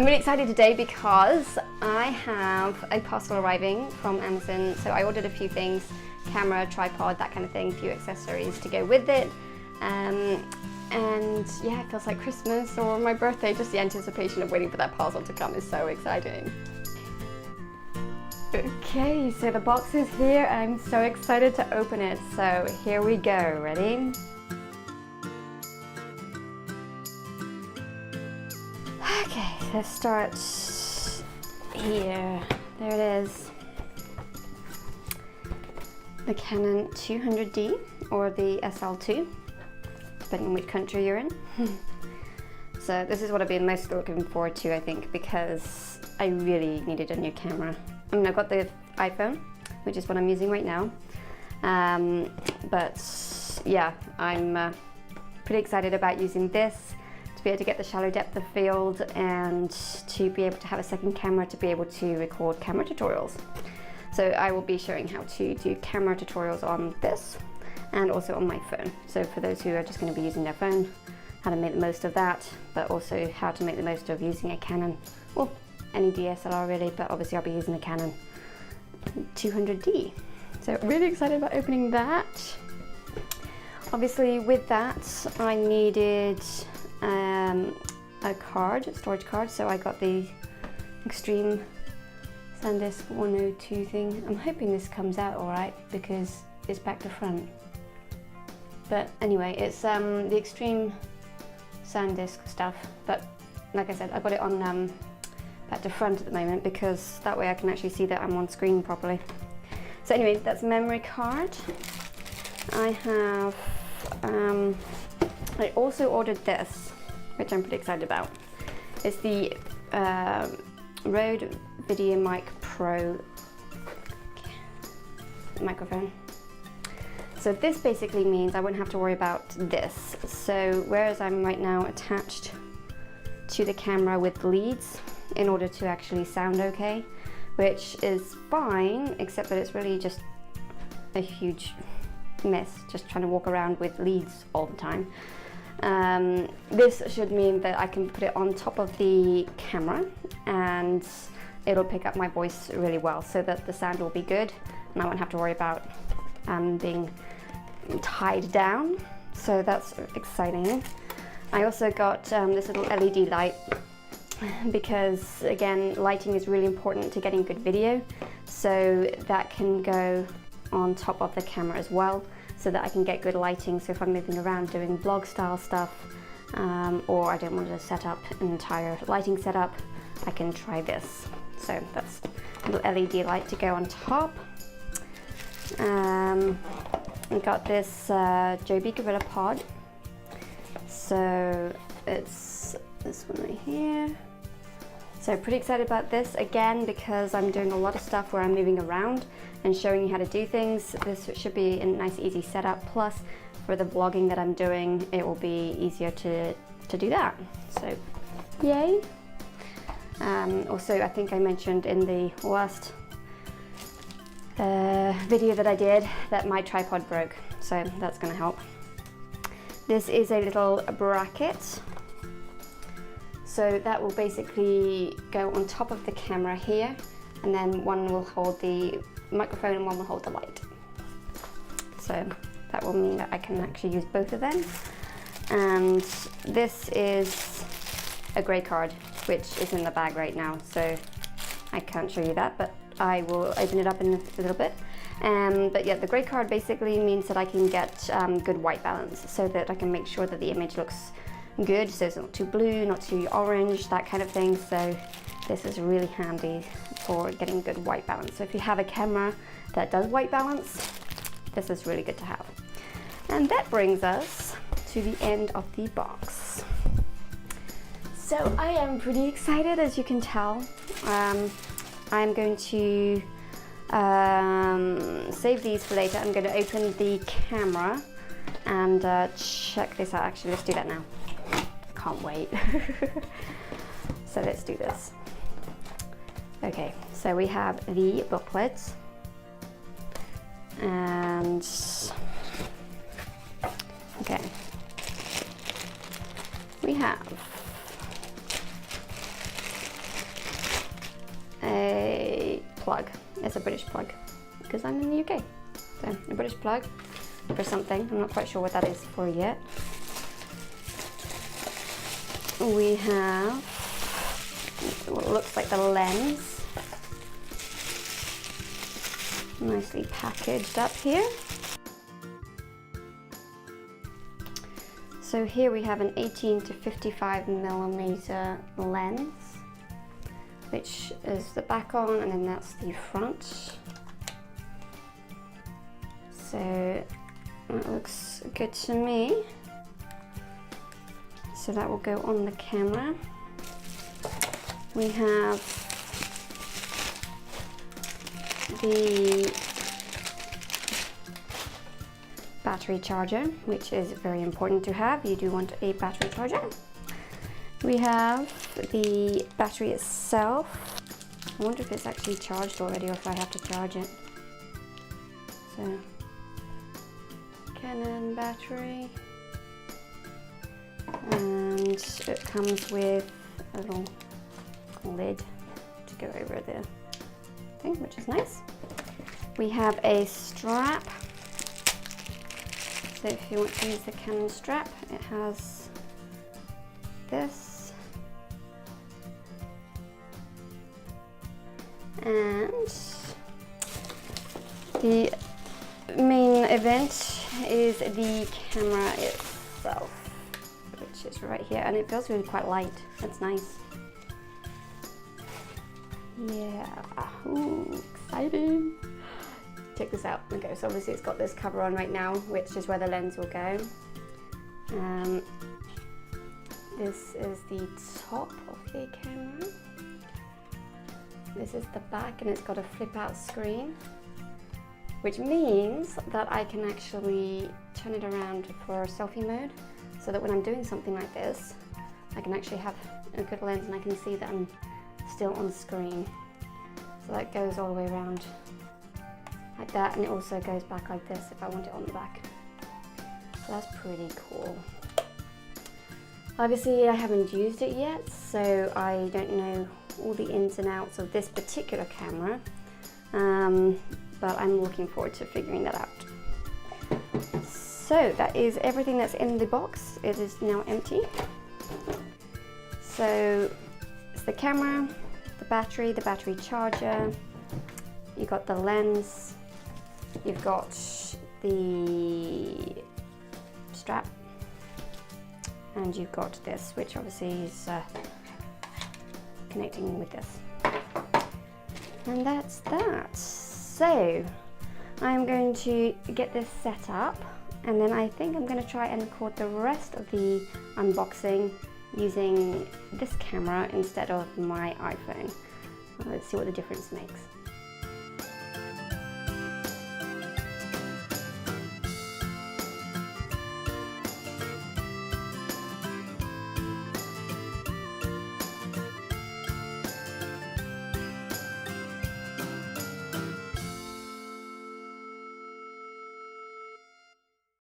I'm really excited today because I have a parcel arriving from Amazon. So I ordered a few things, camera, tripod, that kind of thing, a few accessories to go with it. And yeah, it feels like Christmas or my birthday. Just the anticipation of waiting for that parcel to come is so exciting. Okay, so the box is here. I'm so excited to open it. So here we go, ready? Okay, let's start here. There it is. The Canon 200D or the SL2, depending on which country you're in. So this is what I've been most looking forward to, I think, because I really needed a new camera. I mean, I've got the iPhone, which is what I'm using right now. But yeah, I'm pretty excited about using this to be able to get the shallow depth of field and to be able to have a second camera to be able to record camera tutorials. So I will be showing how to do camera tutorials on this and also on my phone. So for those who are just going to be using their phone, how to make the most of that, but also how to make the most of using a Canon, well, any DSLR really, but obviously I'll be using the Canon 200D. So really excited about opening that. Obviously with that I needed a card, storage card, so I got the Extreme SanDisk 102 thing. I'm hoping this comes out alright because it's back to front. But anyway, it's the Extreme SanDisk stuff, but like I said, I got it on back to front at the moment because that way I can actually see that I'm on screen properly. So anyway, that's memory card. I have, I also ordered this, which I'm pretty excited about. It's the Rode Videomic Pro microphone. So this basically means I won't have to worry about this. So whereas I'm right now attached to the camera with leads in order to actually sound okay, which is fine, except that it's really just a huge mess just trying to walk around with leads all the time. This should mean that I can put it on top of the camera and it'll pick up my voice really well so that the sound will be good and I won't have to worry about being tied down. So that's exciting. I also got this little LED light because again, lighting is really important to getting good video, so that can go on top of the camera as well so that I can get good lighting. So if I'm moving around doing vlog style stuff or I don't want to set up an entire lighting setup, I can try this. So that's a little LED light to go on top. I got this Joby Gorillapod. So it's this one right here. So pretty excited about this again because I'm doing a lot of stuff where I'm moving around and showing you how to do things. This should be a nice easy setup, plus for the vlogging that I'm doing it will be easier to do that. So yay. Also I think I mentioned in the last video that I did that my tripod broke, so that's going to help. This is a little bracket. So that will basically go on top of the camera here, and then one will hold the microphone and one will hold the light. So that will mean that I can actually use both of them. And this is a grey card, which is in the bag right now, so I can't show you that, but I will open it up in a little bit. But yeah, the grey card basically means that I can get good white balance so that I can make sure that the image looks good, so it's not too blue, not too orange, that kind of thing. So this is really handy for getting good white balance. So if you have a camera that does white balance, this is really good to have. And that brings us to the end of the box. So I am pretty excited, as you can tell. I'm going to save these for later. I'm going to open the camera and check this out. Actually, let's do that now. Can't wait. So let's do this. Okay, so we have the booklet and okay, we have plug. It's a British plug because I'm in the UK. So a British plug for something. I'm not quite sure what that is for yet. We have what looks like the lens. Nicely packaged up here. So here we have an 18 to 55mm lens, which is the back on, and then that's the front. So that looks good to me. So that will go on the camera. We have the battery charger, which is very important to have. You do want a battery charger. We have the battery itself. I wonder if it's actually charged already or if I have to charge it. So, Canon battery. And it comes with a little lid to go over the thing, which is nice. We have a strap. So if you want to use the Canon strap, it has this. And the main event is the camera itself, which is right here, and it feels really quite light. That's nice. Yeah, ooh, exciting. Check this out. Okay, so obviously it's got this cover on right now, which is where the lens will go. This is the top of the camera. This is the back, and it's got a flip out screen, which means that I can actually turn it around for selfie mode, so that when I'm doing something like this, I can actually have a good lens and I can see that I'm still on screen. So that goes all the way around like that, and it also goes back like this if I want it on the back. So that's pretty cool. Obviously I haven't used it yet, so I don't know all the ins and outs of this particular camera, but I'm looking forward to figuring that out. So that is everything that's in the box. It is now empty. So it's the camera, the battery charger, you've got the lens, you've got the strap, and you've got this, which obviously is connecting with this. And that's that. So I'm going to get this set up, and then I think I'm going to try and record the rest of the unboxing using this camera instead of my iPhone. Let's see what the difference makes.